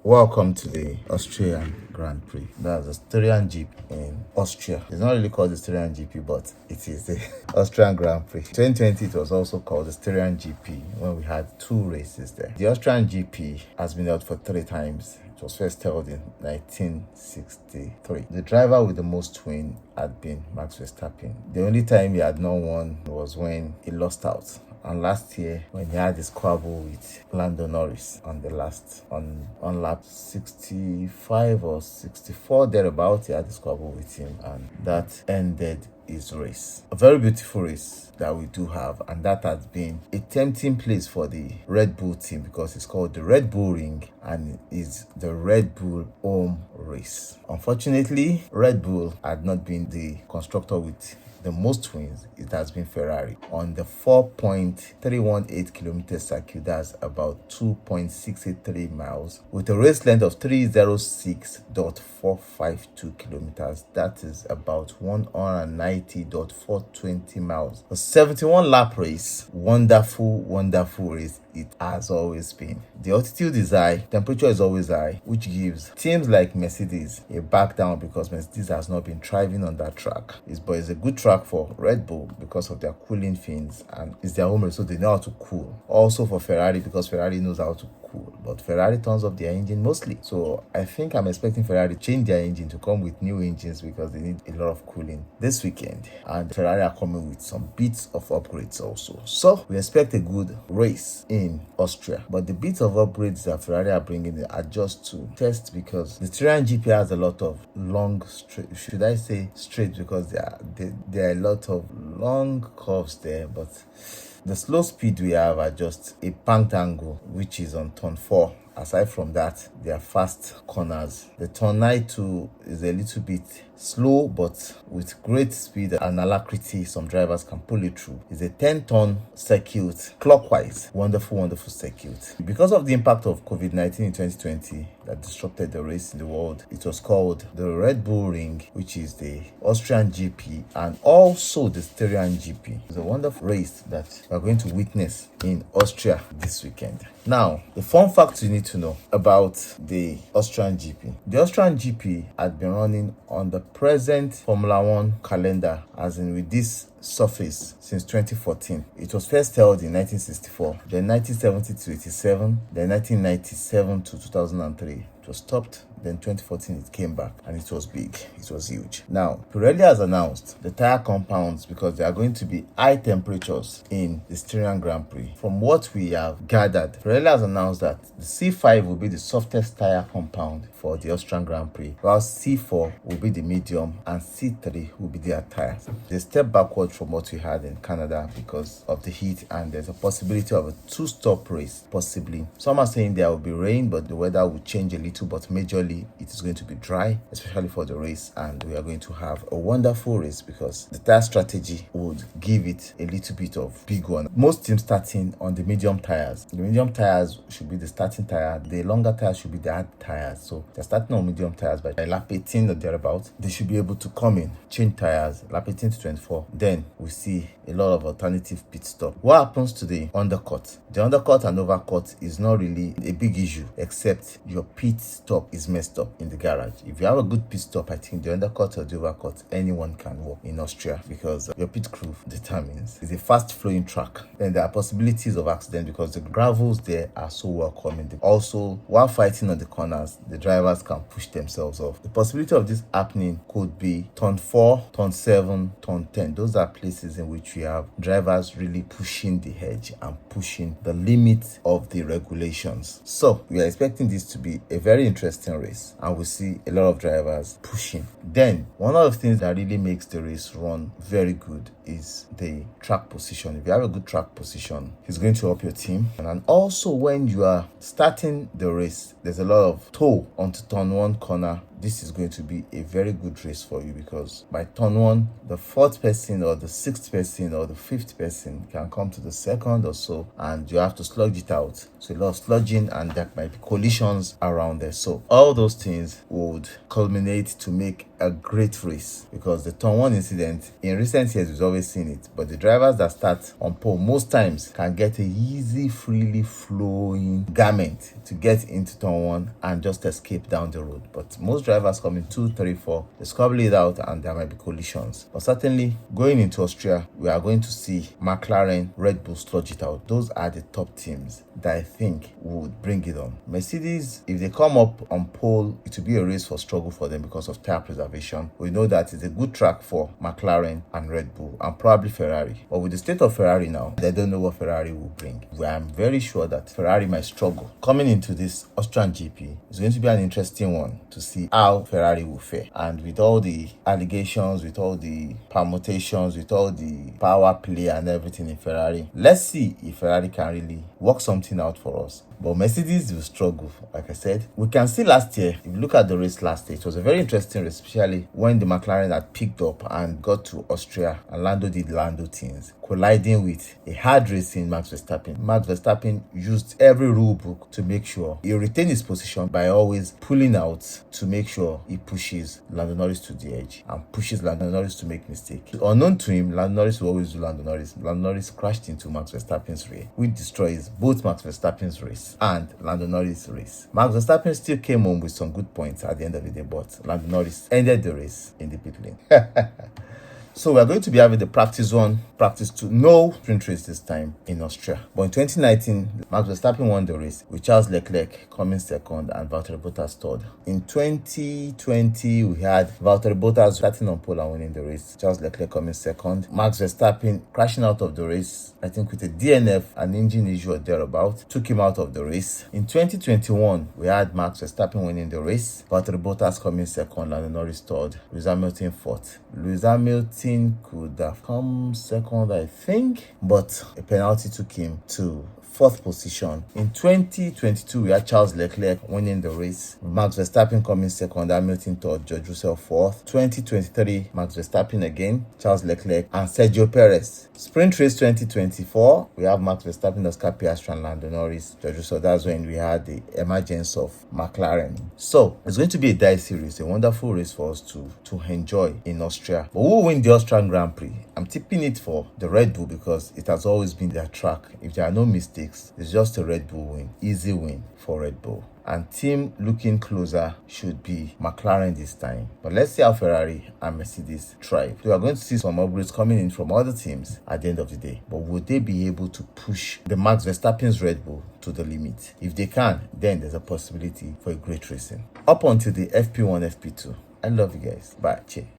Welcome to the Austrian Grand Prix. That's the Austrian GP in Austria. It's not really called the Austrian GP, but it is the Austrian Grand Prix. 2020, it was also called the Austrian GP when we had two races there. The Austrian GP has been held for 3 times. It was first held in 1963. The driver with the most wins had been Max Verstappen. The only time he had not won was when he lost out. And last year, when he had a squabble with Lando Norris on lap 65 or 64 thereabout, he had a squabble with him, and that ended his race. A very beautiful race that we do have, and that has been a tempting place for the Red Bull team because it's called the Red Bull Ring and is the Red Bull home race. Unfortunately, Red Bull had not been the constructor with the most wins. It has been Ferrari on the 4.318 kilometer circuit. That's about 2.683 miles with a race length of 306.452 kilometers. That is about 190.420 miles. A 71 lap race. Wonderful race it has always been. The altitude is high, temperature is always high, which gives teams like Mercedes a back down because Mercedes has not been thriving on that track. But it's a good track for Red Bull because of their cooling fins, and it's their home race, so they know how to cool. Also for Ferrari because Ferrari knows how to cool, but Ferrari turns off their engine mostly. So I think I'm expecting Ferrari to change their engine to come with new engines because they need a lot of cooling this weekend, and Ferrari are coming with some bits of upgrades also. So we expect a good race in Austria, but the bits of upgrades that Ferrari are bringing are just to test because the Austrian GP has a lot of long straight, should I say straight, because there are a lot of long curves there, but the slow speed we have are just a panked angle, which is on turn 4. Aside from that, they are fast corners. The turn 9 too is a little bit slow, but with great speed and alacrity, some drivers can pull it through. It's a 10-turn circuit, clockwise. Wonderful circuit. Because of the impact of COVID-19 in 2020 that disrupted the race in the world, it was called the Red Bull Ring, which is the Austrian GP and also the Austrian GP. It's a wonderful race that we're going to witness in Austria this weekend. Now, the fun fact you need to know about the Austrian GP. The Austrian GP had been running on the present Formula 1 calendar, as in with this surface, since 2014. It was first held in 1964, then 1970 to 87, then 1997 to 2003. It was stopped, then 2014 it came back, and it was big, it was huge. Now, Pirelli has announced the tire compounds because there are going to be high temperatures in the Austrian Grand Prix. From what we have gathered, Pirelli has announced that the C5 will be the softest tire compound for the Austrian Grand Prix, while C4 will be the medium and C3 will be their tires. They step backward from what we had in Canada because of the heat, and there's a possibility of a 2-stop race, possibly. Some are saying there will be rain, but the weather will change a little, but majorly it is going to be dry, especially for the race, and we are going to have a wonderful race because the tire strategy would give it a little bit of big one. Most teams starting on the medium tires. The medium tires should be the starting tire, the longer tires should be the hard tires. So they're starting on medium tires, but by lap 18 or thereabouts, they should be able to come in, change tires, lap 18 to 24. Then we see a lot of alternative pit stop. What happens to the undercut? The undercut and overcut is not really a big issue, except your pit stop is messed up in the garage. If you have a good pit stop, I think the undercut or the overcut, anyone can walk in Austria because your pit crew determines. It's a fast flowing track. Then there are possibilities of accident because the gravels there are so welcoming. Also, while fighting on the corners, the drivers can push themselves off. The possibility of this happening could be turn 4, turn 7, turn 10. Those are places in which we have drivers really pushing the edge and pushing the limit of the regulations. So we are expecting this to be a very interesting race, and we see a lot of drivers pushing. Then one of the things that really makes the race run very good is the track position. If you have a good track position, it's going to help your team. And also when you are starting the race, there's a lot of toe onto turn 1 corner. This is going to be a very good race for you because by turn 1, the 4th person or the 6th person or the 5th person can come to the 2nd or so, and you have to sludge it out. So a lot of sludging, and there might be collisions around there. So all those things would culminate to make a great race, because the turn 1 incident in recent years we've always seen it, but the drivers that start on pole most times can get a easy, freely flowing garment to get into turn 1 and just escape down the road. But most drivers come in 2, 3, 4, they scrabble it out and there might be collisions. But certainly going into Austria, we are going to see McLaren, Red Bull sludge it out. Those are the top teams that I think would bring it on. Mercedes, if they come up on pole, it will be a race for struggle for them because of tire preservation. We know that it's a good track for McLaren and Red Bull and probably Ferrari. But with the state of Ferrari now, they don't know what Ferrari will bring. I'm very sure that Ferrari might struggle. Coming into this Austrian GP, it's going to be an interesting one to see how Ferrari will fare. And with all the allegations, with all the permutations, with all the power play and everything in Ferrari, let's see if Ferrari can really work something out for us. But Mercedes will struggle. Like I said, we can see last year, if you look at the race last year, it was a very interesting race, especially when the McLaren had picked up and got to Austria and Lando did Lando things, colliding with a hard racing Max Verstappen. Max Verstappen used every rule book to make sure he retained his position by always pulling out to make sure he pushes Lando Norris to the edge and pushes Lando Norris to make mistakes. Unknown to him, Lando Norris will always do Lando Norris. Lando Norris crashed into Max Verstappen's rear, which destroys both Max Verstappen's race and Lando Norris' race. Max Verstappen still came home with some good points at the end of the day, but Lando Norris ended the race in the pit lane. So we are going to be having the practice 1, practice 2, no sprint race this time in Austria. But in 2019, Max Verstappen won the race with Charles Leclerc coming second and Valtteri Bottas third. In 2020, we had Valtteri Bottas starting on pole and winning the race, Charles Leclerc coming second, Max Verstappen crashing out of the race, I think with a DNF, an engine issue or thereabout, took him out of the race. In 2021, we had Max Verstappen winning the race, Valtteri Bottas coming second, Lando Norris third, Lewis Hamilton fourth. Lewis Hamilton could have come second, I think, but a penalty took him to 4th position. In 2022, we had Charles Leclerc winning the race, Max Verstappen coming second, Hamilton third, George Russell fourth. 2023, Max Verstappen again, Charles Leclerc, and Sergio Perez. Sprint race 2024, we have Max Verstappen, Oscar Piastri, and Lando Norris, George Russell. That's when we had the emergence of McLaren. So it's going to be a dicey race, a wonderful race for us to enjoy in Austria. But who will win the Austrian Grand Prix? I'm tipping it for the Red Bull because it has always been their track. If there are no mistakes, it's just a Red Bull win. Easy win for Red Bull. And team looking closer should be McLaren this time. But let's see how Ferrari and Mercedes thrive. We are going to see some upgrades coming in from other teams at the end of the day. But would they be able to push the Max Verstappen's Red Bull to the limit? If they can, then there's a possibility for a great racing. Up until the FP1, FP2. I love you guys. Bye. Cheers.